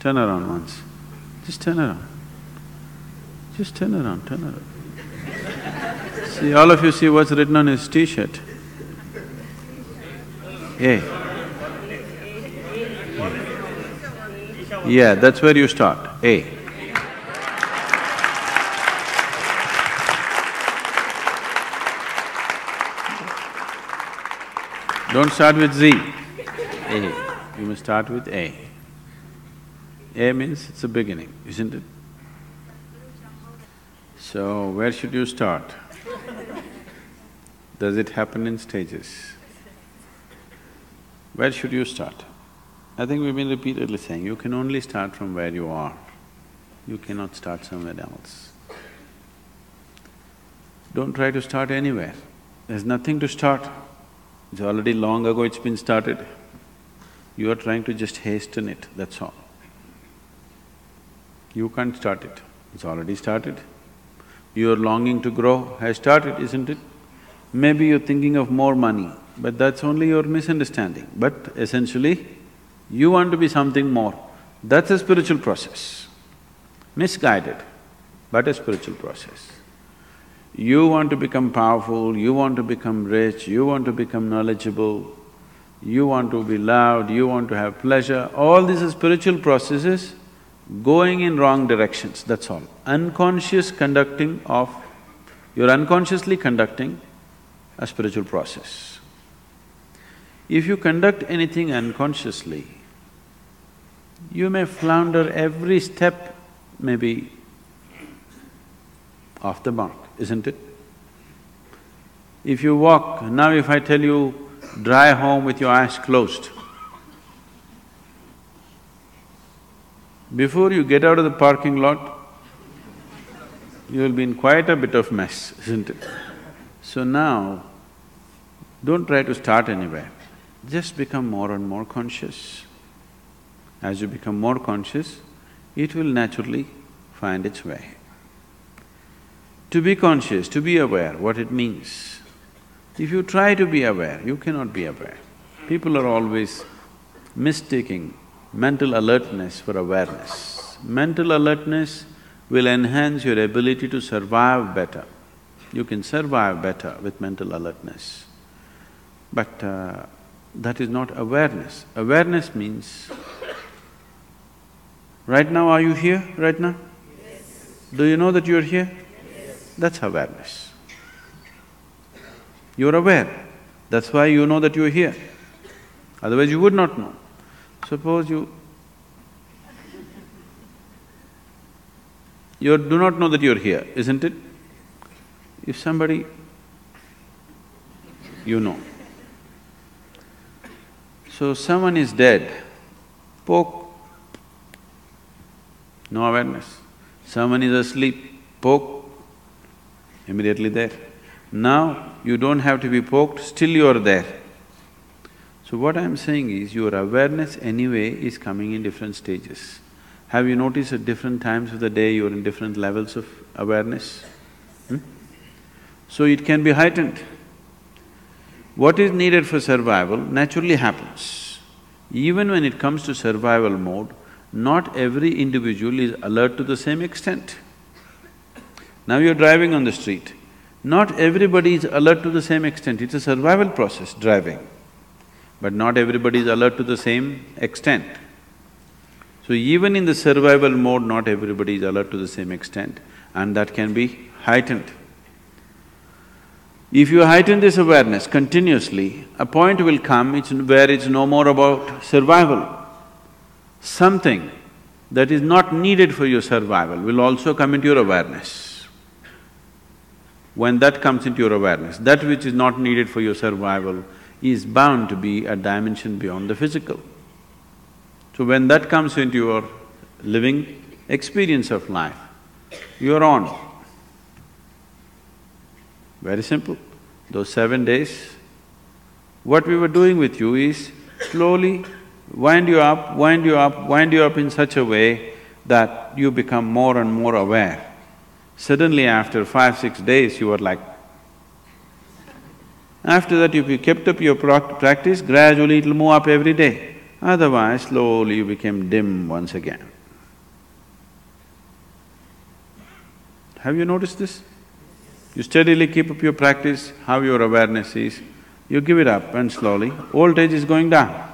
Turn around once. Just turn around. Just turn around, turn around. See, all of you see what's written on his t-shirt? A. Yeah, that's where you start, A. Don't start with Z, A. You must start with A. A means it's a beginning, isn't it? So, where should you start? Does it happen in stages? Where should you start? I think we've been repeatedly saying, you can only start from where you are. You cannot start somewhere else. Don't try to start anywhere. There's nothing to start. It's already long ago it's been started. You are trying to just hasten it, that's all. You can't start it, it's already started. Your longing to grow has started, isn't it? Maybe you're thinking of more money, but that's only your misunderstanding. But essentially, you want to be something more. That's a spiritual process. Misguided, but a spiritual process. You want to become powerful, you want to become rich, you want to become knowledgeable, you want to be loved, you want to have pleasure, all these are spiritual processes going in wrong directions, that's all. Unconscious conducting of… you're unconsciously conducting a spiritual process. If you conduct anything unconsciously, you may flounder every step, maybe off the mark, isn't it? If you walk… now if I tell you, drive home with your eyes closed, before you get out of the parking lot, you will be in quite a bit of mess, isn't it? So now, don't try to start anywhere, just become more and more conscious. As you become more conscious, it will naturally find its way. To be conscious, to be aware, what it means. If you try to be aware, you cannot be aware. People are always mistaking mental alertness for awareness. Mental alertness will enhance your ability to survive better. You can survive better with mental alertness. But that is not awareness. Awareness means, right now are you here, right now? Yes. Do you know that you're here? Yes. That's awareness. You're aware, that's why you know that you're here. Otherwise you would not know. Suppose you do not know that you're here, isn't it? If somebody… you know. So someone is dead, poke, no awareness. Someone is asleep, poke, immediately there. Now you don't have to be poked, still you are there. So what I'm saying is, your awareness anyway is coming in different stages. Have you noticed at different times of the day you're in different levels of awareness? So it can be heightened. What is needed for survival naturally happens. Even when it comes to survival mode, not every individual is alert to the same extent. Now you're driving on the street, not everybody is alert to the same extent, it's a survival process, driving. But not everybody is alert to the same extent. So even in the survival mode, not everybody is alert to the same extent, and that can be heightened. If you heighten this awareness continuously, a point will come where it's no more about survival. Something that is not needed for your survival will also come into your awareness. When that comes into your awareness, that which is not needed for your survival is bound to be a dimension beyond the physical. So when that comes into your living experience of life, you're on. Very simple. Those 7 days, what we were doing with you is slowly wind you up, wind you up, wind you up in such a way that you become more and more aware. Suddenly after 5-6 days, you were like… After that, if you kept up your practice, gradually it'll move up every day. Otherwise, slowly you became dim once again. Have you noticed this? You steadily keep up your practice, how your awareness is, you give it up and slowly, voltage is going down.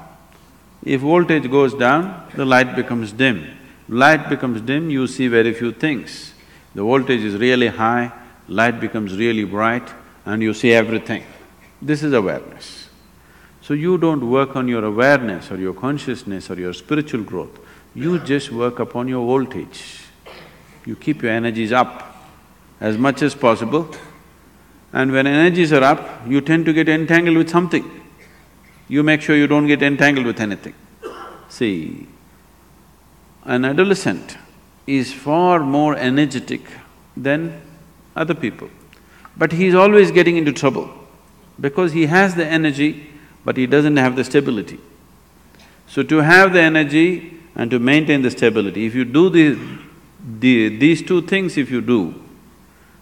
If voltage goes down, the light becomes dim. Light becomes dim, you see very few things. The voltage is really high, light becomes really bright and you see everything. This is awareness. So you don't work on your awareness or your consciousness or your spiritual growth, you just work upon your voltage. You keep your energies up as much as possible, and when energies are up, you tend to get entangled with something. You make sure you don't get entangled with anything. See, an adolescent is far more energetic than other people, but he's always getting into trouble because he has the energy but he doesn't have the stability. So to have the energy and to maintain the stability, if you do these two things if you do,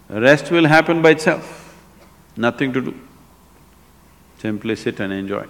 rest will happen by itself, nothing to do. Simply sit and enjoy.